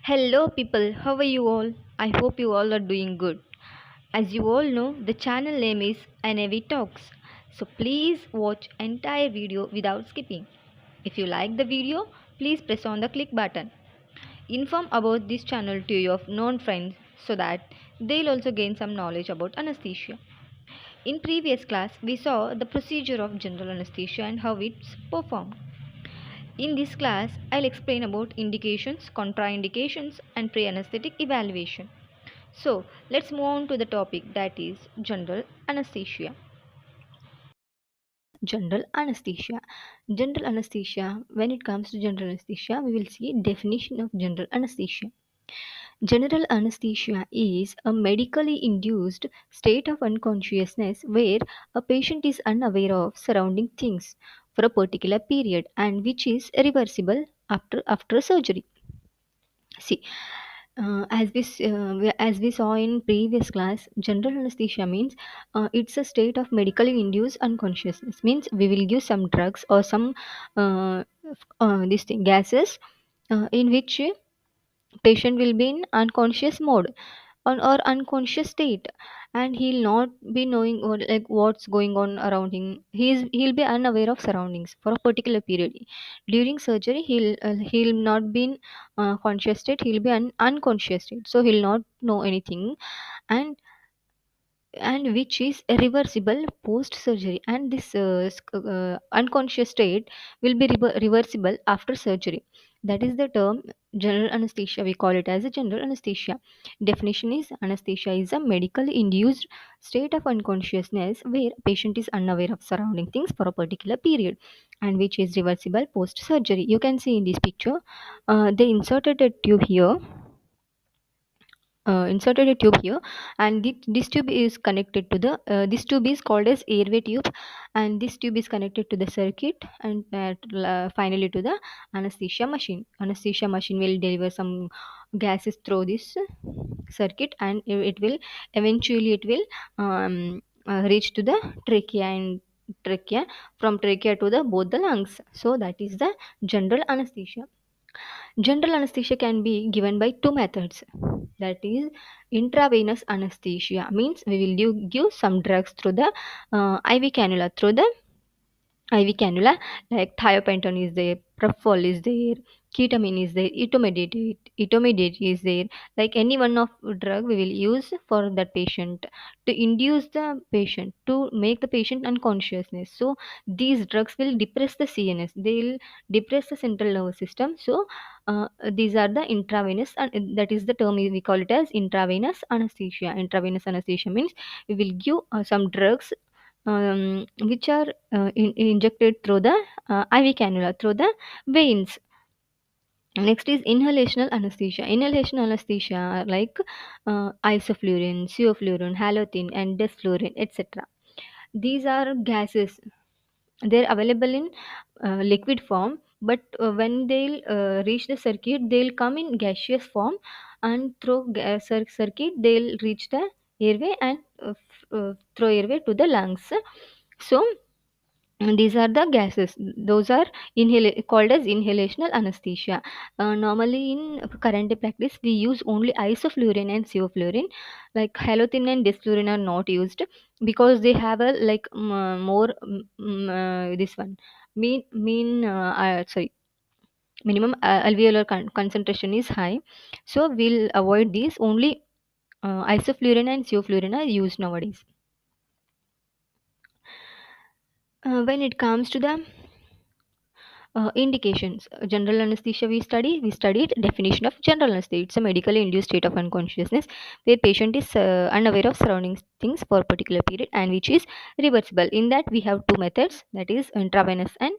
Hello, people. How are you all? I hope you all are doing good. As you all know, the channel name is NAV Talks. So please watch entire video without skipping. If you like the video, please press on the click button. Inform about this channel to your known friends so that they'll also gain some knowledge about anesthesia. In previous class, we saw the procedure of general anesthesia and how it's performed. In this class, I'll explain about indications, contraindications, and pre-anesthetic evaluation. So, let's move on to the topic that is general anesthesia. General anesthesia. General anesthesia, when it comes to general anesthesia, we will see definition of general anesthesia. General anesthesia is a medically induced state of unconsciousness where a patient is unaware of surrounding things for a particular period and which is reversible after surgery. See, as we saw in previous class, general anesthesia means it's a state of medically induced unconsciousness. Means we will give some drugs or some this thing gases in which patient will be in unconscious mode or unconscious state, and he'll not be knowing like what's going on around him. He'll be unaware of surroundings for a particular period. During surgery, he'll not be in conscious state. He'll be unconscious state, so he'll not know anything, and which is reversible post surgery, and this unconscious state will be reversible after surgery. That is the term general anesthesia. We call it as a general anesthesia. Definition is anesthesia is a medically induced state of unconsciousness where patient is unaware of surrounding things for a particular period and which is reversible post surgery. You can see in this picture, they inserted a tube here, inserted a tube here, and this tube is connected to the this tube is called as airway tube, and this tube is connected to the circuit, and finally to the anesthesia machine will deliver some gases through this circuit, and it will eventually it will reach to the trachea, and trachea from trachea to the both the lungs. So that is the general anesthesia. General anesthesia can be given by two methods. That is intravenous anesthesia. Means we will give some drugs through the IV cannula, through the IV cannula, like thiopental is there, preanesthetic is there, ketamine is there, etomidate is there. Like any one of drug we will use for that patient to induce the patient, to make the patient unconsciousness. So these drugs will depress the CNS. They will depress the central nervous system. So these are the intravenous, and that is the term we call it as intravenous anesthesia. Intravenous anesthesia means we will give some drugs which are injected through the IV cannula, through the veins. Next is inhalational anesthesia. Inhalational anesthesia are like isoflurane, sevoflurane, halothane, and desflurane, etc. These are gases. They're available in liquid form, but when they'll reach the circuit, they'll come in gaseous form, and through circuit they'll reach the airway, and through airway to the lungs. So these are the gases. Those are called as inhalational anesthesia. Normally in current practice, we use only isoflurane and sevoflurane. Like halothane and desflurane are not used because they have a like more this one sorry, minimum alveolar concentration is high. So we'll avoid these. Only isoflurane and sevoflurane are used nowadays. When it comes to the indications, general anesthesia we studied definition of general anesthesia. It's a medically induced state of unconsciousness where patient is unaware of surrounding things for a particular period and which is reversible. In that we have two methods, that is intravenous and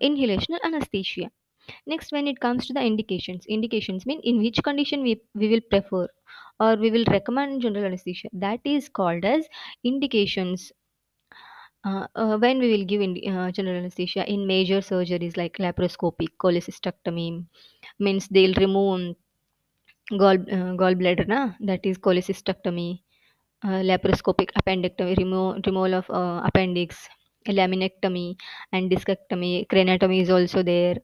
inhalational anesthesia. Next, when it comes to the indications mean in which condition we will prefer or we will recommend general anesthesia. That is called as indications. When we will give general anesthesia in major surgeries like laparoscopic cholecystectomy, means they'll remove gallbladder, na? That is cholecystectomy. Laparoscopic appendectomy, removal of appendix, laminectomy and discectomy. Craniotomy is also there.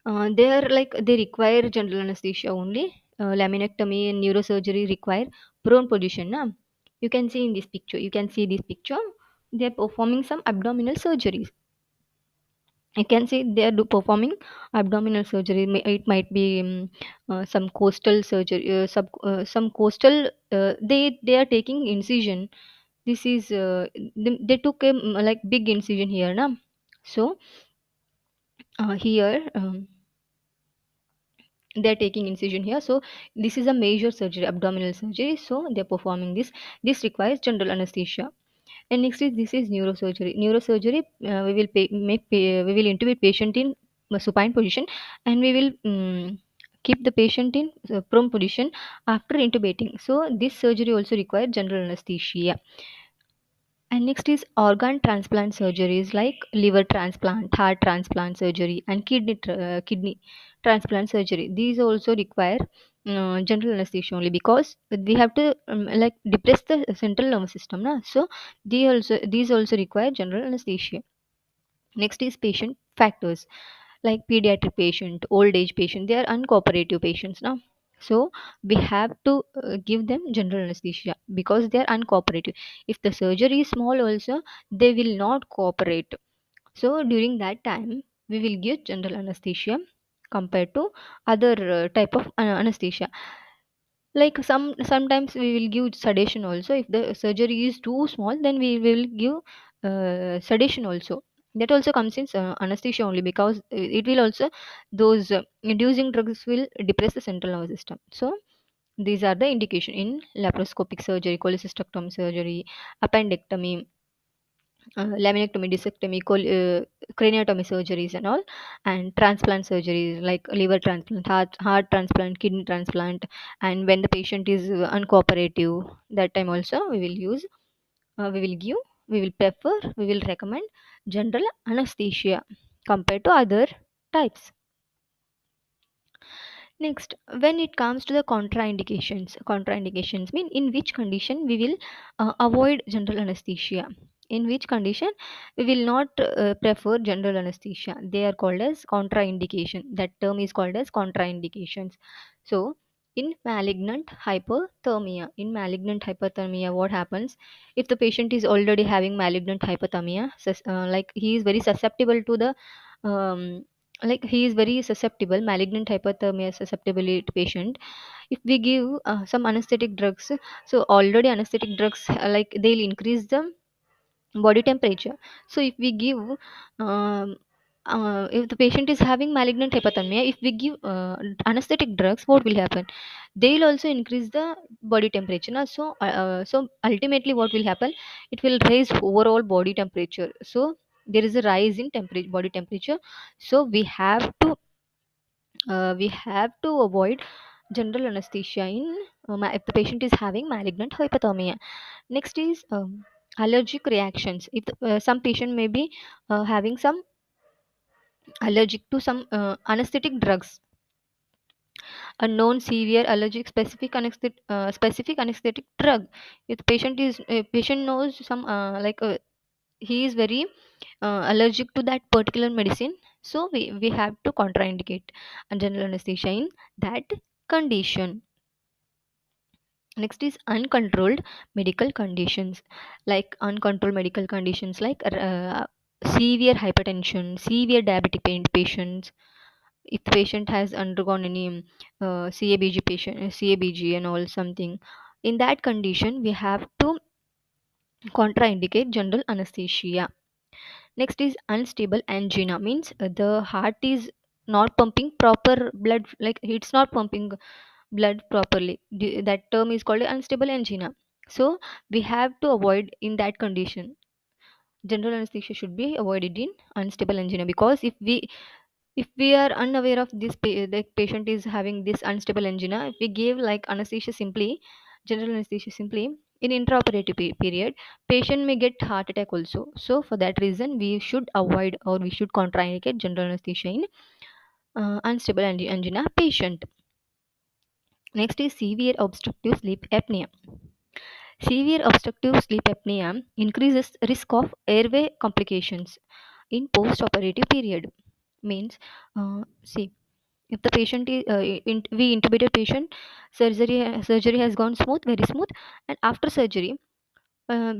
They are like they require general anesthesia only. Laminectomy and neurosurgery require prone position. Na? You can see in this picture. You can see this picture. They are performing some abdominal surgeries. You can see they are performing abdominal surgery. It might be some coastal surgery, some coastal. They are taking incision. This is they took a like big incision here, na. So here. They're taking incision here, so this is a major surgery, abdominal surgery, so they're performing this requires general anesthesia. And next is this is neurosurgery. We will we will intubate patient in supine position, and we will keep the patient in prone position after intubating, so this surgery also requires general anesthesia. And next is organ transplant surgeries like liver transplant, heart transplant surgery, and kidney transplant surgery. These also require general anesthesia only, because we have to like depress the central nervous system. Na? So these also require general anesthesia. Next is patient factors like pediatric patient, old age patient. They are uncooperative patients now. So we have to give them general anesthesia because they are uncooperative. If the surgery is small also, they will not cooperate. So during that time, we will give general anesthesia compared to other type of anesthesia. Like sometimes we will give sedation also. If the surgery is too small, then we will give sedation also. That also comes in anesthesia only, because it will also those inducing drugs will depress the central nervous system. So these are the indication in laparoscopic surgery, cholecystectomy surgery, appendectomy, laminectomy, discectomy, craniotomy surgeries and all, and transplant surgeries like liver transplant, heart transplant, kidney transplant. And when the patient is uncooperative, that time also we will use, we will give, we will prefer, we will recommend general anesthesia compared to other types. Next, when it comes to the contraindications mean in which condition we will avoid general anesthesia. In which condition we will not prefer general anesthesia. They are called as contraindication. That term is called as contraindications. So, in malignant hyperthermia, what happens if the patient is already having malignant hyperthermia? Like he is very susceptible to the um, like he is very susceptible, malignant hyperthermia susceptibility patient. If we give some anesthetic drugs, so already anesthetic drugs like they'll increase the body temperature. So if we give if the patient is having malignant hyperthermia, if we give anesthetic drugs, what will happen? They'll also increase the body temperature na? So ultimately what will happen, it will raise overall body temperature. So there is a rise in temperature, body temperature. So we have to avoid general anesthesia in if the patient is having malignant hypothermia. Next is allergic reactions. If some patient may be having some allergic to some anesthetic drugs, a known severe allergic specific anesthetic drug. If the patient knows some he is very allergic to that particular medicine, so we have to contraindicate a general anesthesia in that condition. Next is uncontrolled medical conditions, like uncontrolled medical conditions like severe hypertension, severe diabetic pain patients. If the patient has undergone any CABG and all something, in that condition we have to contraindicate general anesthesia. Next is unstable angina, means the heart is not pumping proper blood, like it's not pumping blood properly. That term is called unstable angina. So we have to avoid in that condition. General anesthesia should be avoided in unstable angina, because if we are unaware of the patient is having this unstable angina, if we give like anesthesia simply, general anesthesia simply, in intraoperative period, patient may get heart attack also. So for that reason we should avoid, or we should contraindicate general anesthesia in unstable angina patient. Next is severe obstructive sleep apnea. Severe obstructive sleep apnea increases risk of airway complications in post-operative period. Means, see, If the patient is we intubated patient, surgery has gone smooth, very smooth, and after surgery,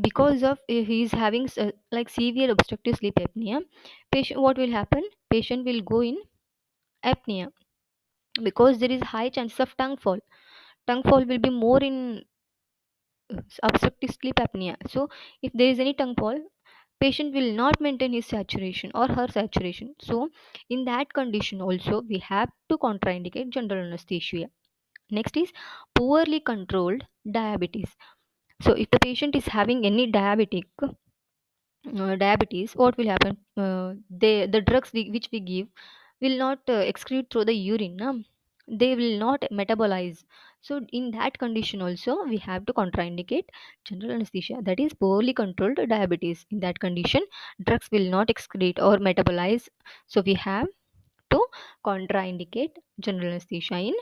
because of he is having like severe obstructive sleep apnea, patient, what will happen, patient will go in apnea, because there is high chances of tongue fall will be more in obstructive sleep apnea. So if there is any tongue fall, patient will not maintain his saturation or her saturation. So in that condition also we have to contraindicate general anesthesia. Next is poorly controlled diabetes. So if the patient is having any diabetes, what will happen, the drugs which we give will not excrete through the urine, no? They will not metabolize. So in that condition also we have to contraindicate general anesthesia, that is poorly controlled diabetes. In that condition drugs will not excrete or metabolize, so we have to contraindicate general anesthesia in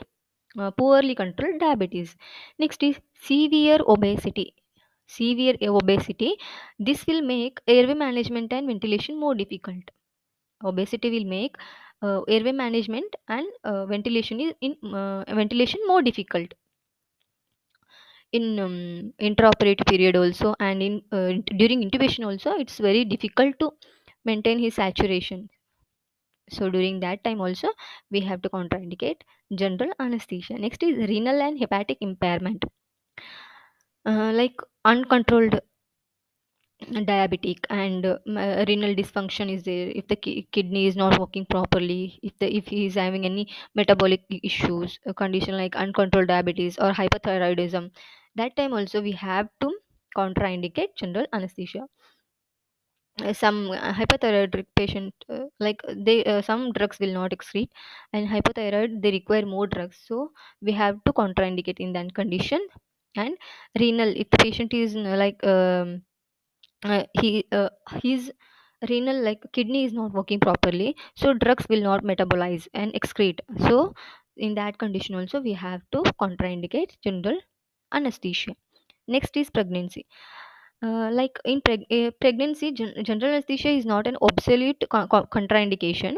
poorly controlled diabetes. Next is severe obesity. Severe obesity. This will make airway management and ventilation more difficult. Obesity will make airway management and ventilation more difficult in intraoperative period also, and in during intubation also it's very difficult to maintain his saturation. So during that time also we have to contraindicate general anesthesia. Next is renal and hepatic impairment. Like uncontrolled diabetic and renal dysfunction is there, if the kidney is not working properly, if he is having any metabolic issues, a condition like uncontrolled diabetes or hypothyroidism, that time also we have to contraindicate general anesthesia. Some hypothyroid patient, like they some drugs will not excrete, and hypothyroid they require more drugs, so we have to contraindicate in that condition. And renal, if the patient is he his renal, like kidney is not working properly, so drugs will not metabolize and excrete. So in that condition also we have to contraindicate general anesthesia. Next is pregnancy. Like in pregnancy, general anesthesia is not an obsolete contraindication,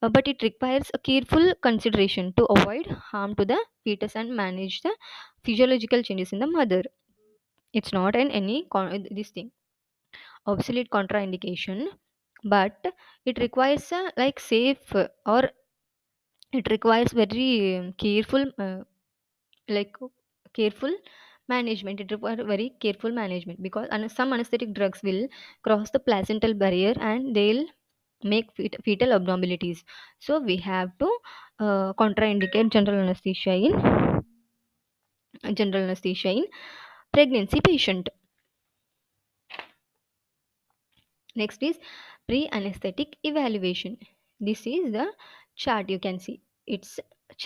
but it requires a careful consideration to avoid harm to the fetus and manage the physiological changes in the mother. It's not an any this thing obsolete contraindication, but it requires like safe or it requires very careful like careful management. It requires very careful management because some anesthetic drugs will cross the placental barrier and they'll make fetal abnormalities. So we have to contraindicate general anesthesia in pregnancy patient. Next is pre-anesthetic evaluation. This is the chart you can see.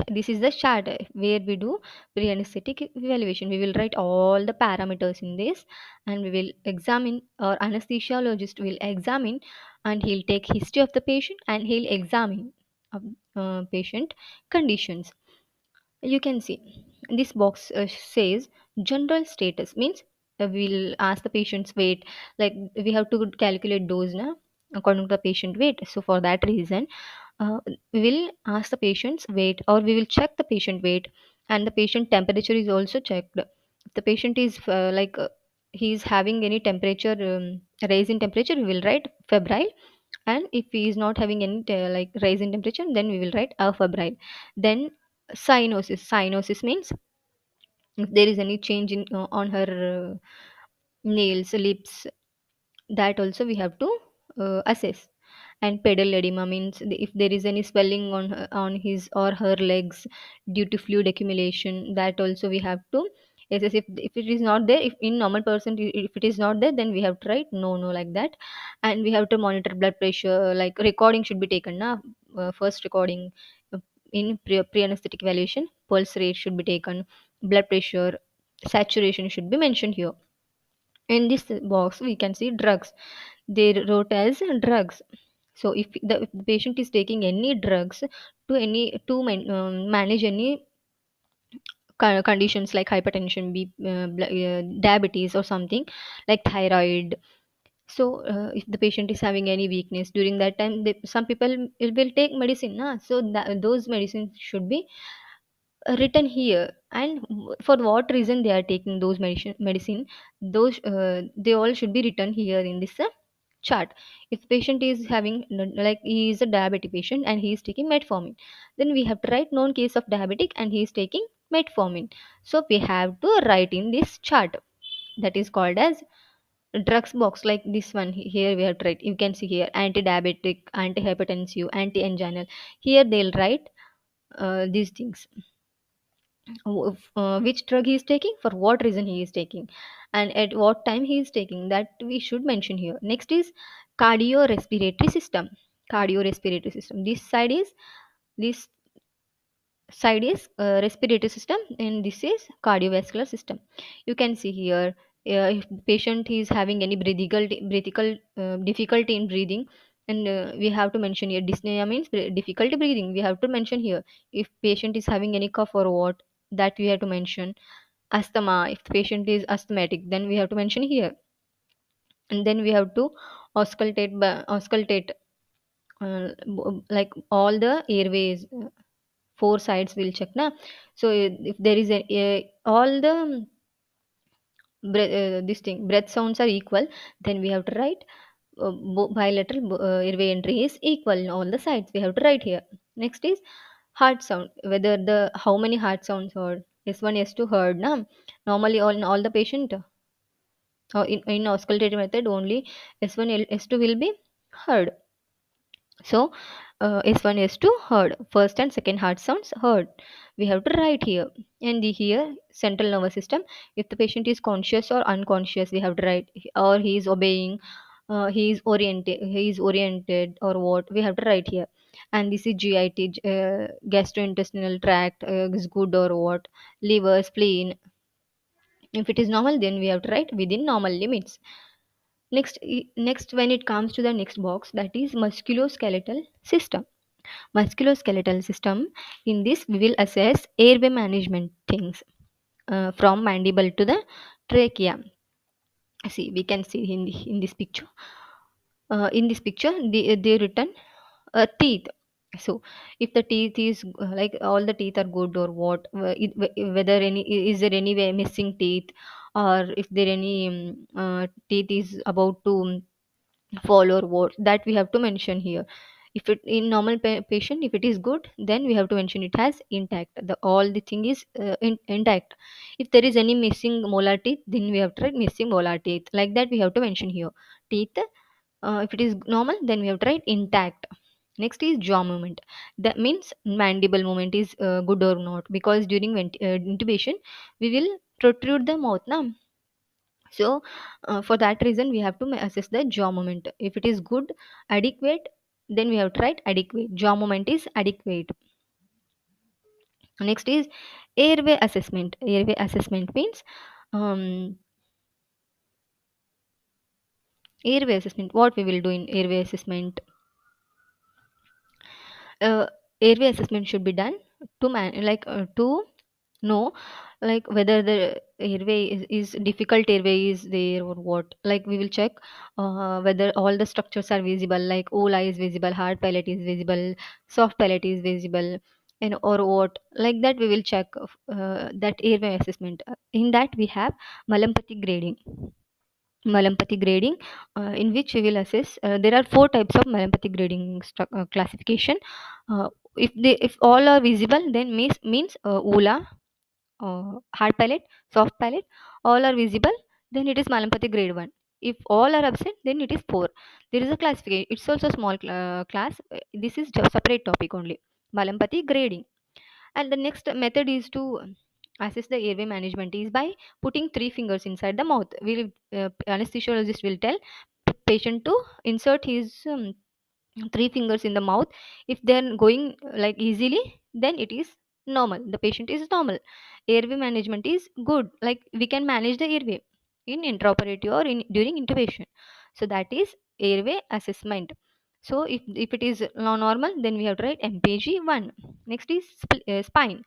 This is the chart where we do pre-anesthetic evaluation. We will write all the parameters in this, and we will examine, or anesthesiologist will examine, and he'll take history of the patient and he'll examine of patient conditions. You can see this box says general status, means we'll ask the patient's weight, like we have to calculate dose now according to the patient weight. So for that reason we will ask the patient's weight, or we will check the patient weight, and the patient temperature is also checked. If the patient is he is having any temperature rise in temperature, we will write febrile, and if he is not having any like rise in temperature, then we will write afebrile. Then cyanosis means if there is any change in on her nails, lips, that also we have to assess. And pedal edema means if there is any swelling on his or her legs due to fluid accumulation, that also we have to assess. If it is not there, if in normal person, if it is not there, then we have to write no like that. And we have to monitor blood pressure, like recording should be taken now. First recording in pre-anesthetic evaluation, pulse rate should be taken, blood pressure, saturation should be mentioned here. In this box we can see drugs, they wrote as drugs. So if the patient is taking any drugs to manage any conditions like hypertension, diabetes or something like thyroid, So if the patient is having any weakness during that time, some people will take medicine, so those medicines should be written here. And for what reason they are taking those medicine, those they all should be written here in this chart. If patient is having like he is a diabetic patient and he is taking metformin, then we have to write known case of diabetic and he is taking metformin. So we have to write in this chart, that is called as drugs box. Like this one here we have to write, you can see here, anti-diabetic, anti-hypertensive, anti-anginal. Here they'll write these things, which drug he is taking, for what reason he is taking, and at what time he is taking, that we should mention here. Next is cardiorespiratory system. Cardiorespiratory system, this side is respiratory system and this is cardiovascular system. You can see here, if patient is having any difficulty in breathing, and we have to mention here, dyspnea means difficulty breathing, we have to mention here. If patient is having any cough or what, that we have to mention. Asthma, if the patient is asthmatic, then we have to mention here. And then we have to auscultate, like all the airways, four sides will check na. So if there is all the this thing breath sounds are equal, then we have to write bilateral airway entry is equal in all the sides, we have to write here. Next is heart sound, whether the how many heart sounds heard, S1 S2 heard na. Normally all the patient, in auscultative method only S1 S2 will be heard. So S1 S2 heard, first and second heart sounds heard, we have to write here. And here central nervous system, if the patient is conscious or unconscious, we have to write, or he is obeying, he is oriented or what, we have to write here. And this is GIT, gastrointestinal tract, is good or what, liver, spleen. If it is normal, then we have to write within normal limits. Next, when it comes to the next box, that is musculoskeletal system. Musculoskeletal system, in this we will assess airway management things, from mandible to the trachea. See, we can see in this picture. In this picture, they written teeth. So if the teeth is like all the teeth are good or what, whether any, is there any way missing teeth, or if there any teeth is about to fall or what, that we have to mention here. If it in normal patient, if it is good, then we have to mention it has intact, the all the thing is intact. If there is any missing molar teeth, then we have to write missing molar teeth, like that we have to mention here. Teeth, if it is normal, then we have to write intact. Next is jaw movement, that means mandible movement is good or not, because during intubation we will protrude the mouth now. So for that reason we have to assess the jaw moment. If it is good, adequate, then we have to write adequate, jaw moment is adequate. Next is airway assessment. Airway assessment means, um, airway assessment, what we will do in airway assessment. uh, Airway assessment should be done to to know, like whether the airway is difficult airway is there or what. Like we will check whether all the structures are visible, like ola is visible, hard palate is visible, soft palate is visible, and or what, like that we will check that airway assessment. In that we have malampati grading. Malampati grading, in which we will assess, there are four types of malampati grading classification. uh, if all are visible, then means ola, hard palate, soft palate, all are visible, then it is malampati grade 1. If all are absent, then it is 4. There is a classification, it's also a small class. This is just separate topic only, malampati grading. And the next method is to assess the airway management is by putting three fingers inside the mouth. Will Anesthesiologist will tell patient to insert his three fingers in the mouth. If they're going like easily, then it is normal, the patient is normal, airway management is good, like we can manage the airway in intraoperative or in during intubation. So that is airway assessment. So if it is normal, then we have to write mpg 1. Next is spine.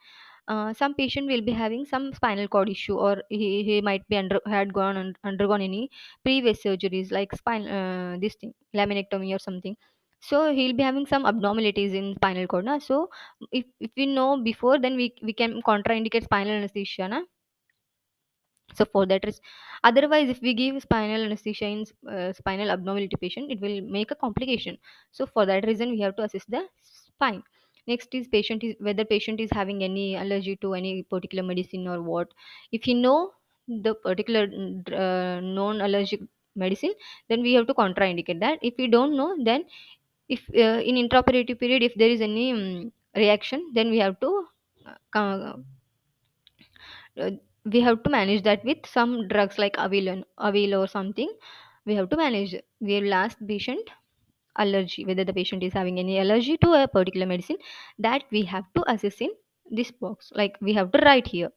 some patient will be having some spinal cord issue, or he might be undergone any previous surgeries like spine this thing laminectomy or something. So he'll be having some abnormalities in spinal cord na. So if we know before, then we can contraindicate spinal anesthesia na. So for that is, otherwise if we give spinal anesthesia in spinal abnormality patient, it will make a complication. So for that reason we have to assess the spine. Next is patient is whether patient is having any allergy to any particular medicine or what. If you know the particular known allergic medicine, then we have to contraindicate that. If we don't know, then if in intraoperative period if there is any reaction, then we have to uh, we have to manage that with some drugs like avil or something. We have to manage. We will ask patient allergy, whether the patient is having any allergy to a particular medicine, that we have to assess in this box, like we have to write here.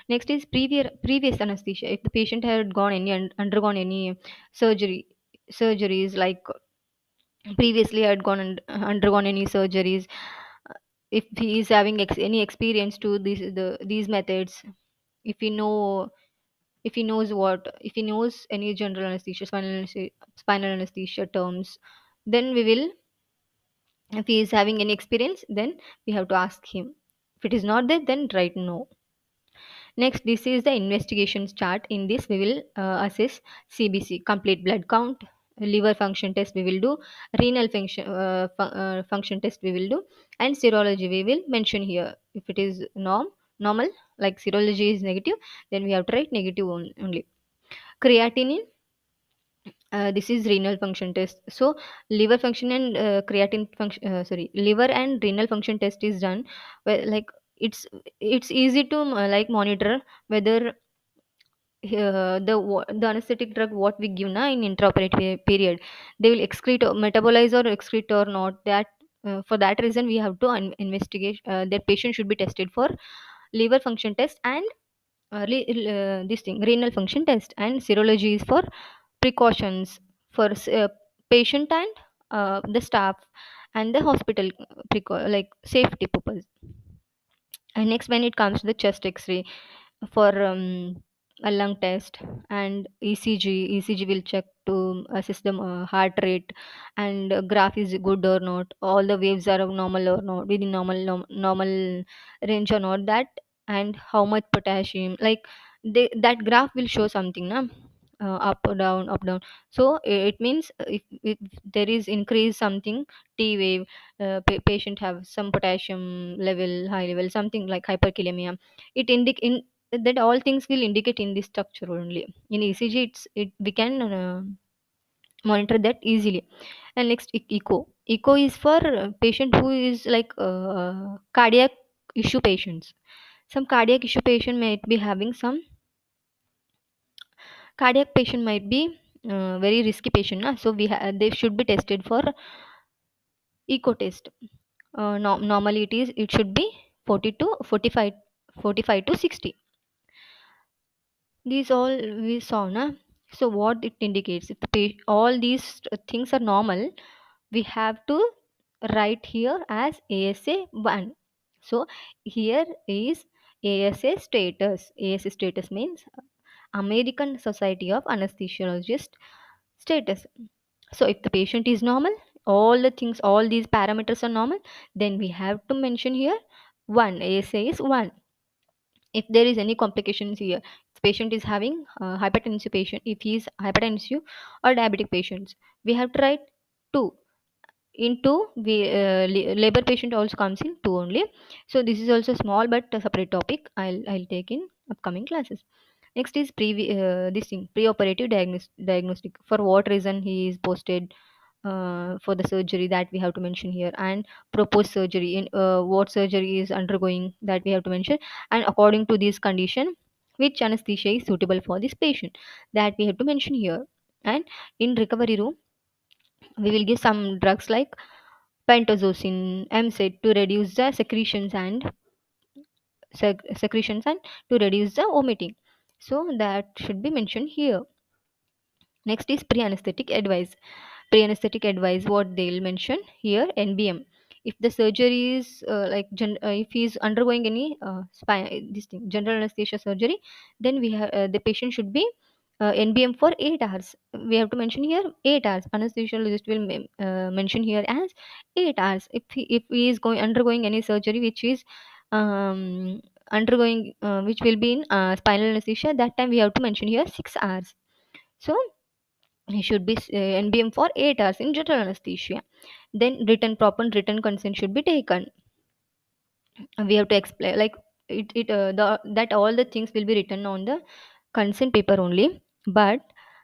Next is previous anesthesia. If the patient had gone any undergone any surgeries, like previously had undergone any surgeries, if he is having any experience to these methods, if he know, if he knows what, if he knows any general anesthesia, spinal anesthesia terms, then we will, if he is having any experience, then we have to ask him. If it is not there, then write no. Next, this is the investigations chart. In this, we will assess CBC, complete blood count, liver function test we will do, renal function test we will do, and serology we will mention here. If it is normal, like serology is negative, then we have to write negative only. Creatinine, this is renal function test. So liver function and creatine function, liver and renal function test is done. Well, like it's easy to like monitor whether the anesthetic drug what we give na in intraoperative period, they will excrete or metabolize or excrete or not. That for that reason we have to investigate, that patient should be tested for liver function test and this thing renal function test. And serology is for precautions for patient and the staff and the hospital, like safety purpose. And next, when it comes to the chest x-ray for a lung test and ECG will check to assess the heart rate, and graph is good or not, all the waves are normal or not, within normal range or not, that, and how much potassium, like that graph will show something na, up or down, up down. So it means if there is increase something T wave, patient have some potassium level high level, something like hyperkalemia, it in that all things will indicate in this structure only. In ECG it we can monitor that easily. And next, echo is for patient who is like cardiac issue patients. Some cardiac issue patient might be having some cardiac patient might be very risky patient na? So they should be tested for echo test. Normally it should be 40 to 45, 45 to 60. These all we saw na. So what it indicates, if all these things are normal, we have to write here as ASA 1. So here is ASA status. ASA status means American Society of Anesthesiologists status. So if the patient is normal, all the things, all these parameters are normal, then we have to mention here 1. ASA is 1. If there is any complications here, if patient is having hypertensive patient, if he is hypertensive or diabetic patients, we have to write 2. In 2, labor patient also comes in 2 only. So this is also small but a separate topic, I'll take in upcoming classes. Next is this thing, preoperative diagnostic. For what reason he is posted for the surgery, that we have to mention here, and proposed surgery, in what surgery is undergoing, that we have to mention, and according to this condition, which anesthesia is suitable for this patient, that we have to mention here. And in recovery room, we will give some drugs like pentazocine, MSET to reduce the secretions and to reduce the vomiting. So that should be mentioned here. Next is pre-anesthetic advice. Pre-anesthetic advice, what they'll mention here, NBM. If the surgery is if he is undergoing any spine this thing general anesthesia surgery, then the patient should be NBM for 8 hours. We have to mention here 8 hours. Anesthesiologist will mention here as 8 hours. If he is going undergoing any surgery which is um, undergoing which will be in spinal anesthesia, that time we have to mention here 6 hours. So he should be NBM for 8 hours in general anesthesia. Then proper written consent should be taken. We have to explain like that all the things will be written on the consent paper only, but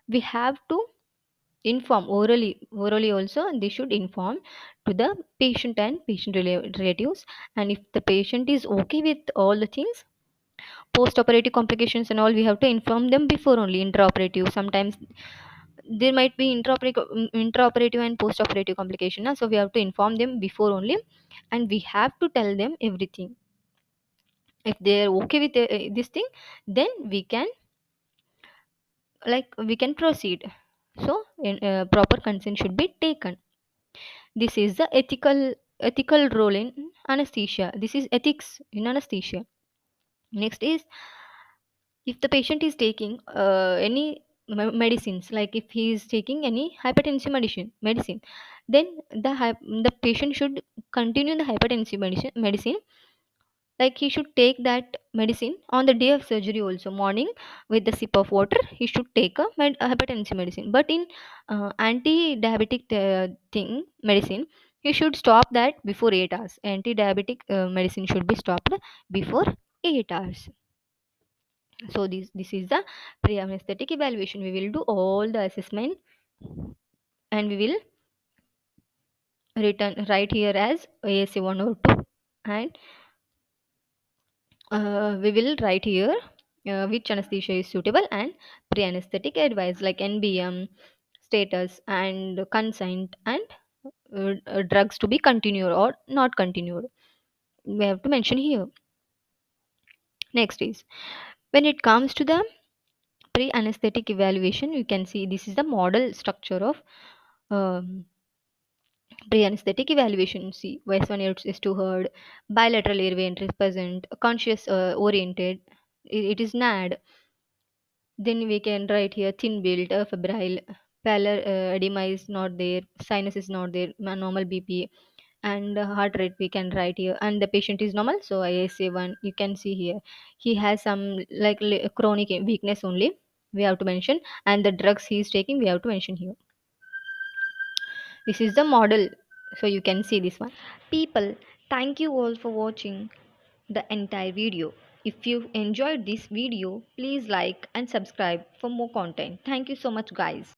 we have to inform orally also. They should inform to the patient and relatives. And if the patient is okay with all the things, post operative complications and all, we have to inform them before only. Intraoperative, sometimes there might be intraoperative and post operative complication, so we have to inform them before only, and we have to tell them everything. If they are okay with this thing, then we can proceed. So proper consent should be taken. This is the ethical role in anesthesia. This is ethics in anesthesia. Next is, if the patient is taking any medicines, like if he is taking any hypertensive medicine, then the patient should continue the hypertensive medicine. Like he should take that medicine on the day of surgery also, morning, with the sip of water he should take a hypertensive medicine. But in anti-diabetic thing medicine, he should stop that before 8 hours. Anti-diabetic medicine should be stopped before 8 hours. So this is the pre-anesthetic evaluation. We will do all the assessment, and we will write here as ASA 1 or 2, and we will write here which anesthesia is suitable, and pre-anesthetic advice like NBM status and consent, and drugs to be continued or not continued. We have to mention here. Next is, when it comes to the pre-anesthetic evaluation, you can see this is the model structure of um, pre-anesthetic evaluation. See, Western is to heard, bilateral airway entry is present, conscious oriented, it is NAD. Then we can write here thin built, febrile, pallor edema is not there, sinus is not there, normal BP, and heart rate we can write here, and the patient is normal. So ISA 1, you can see here he has some like chronic weakness only, we have to mention, and the drugs he is taking we have to mention here. This is the model, so you can see this one. People, thank you all for watching the entire video. If you enjoyed this video, please like and subscribe for more content. Thank you so much, guys.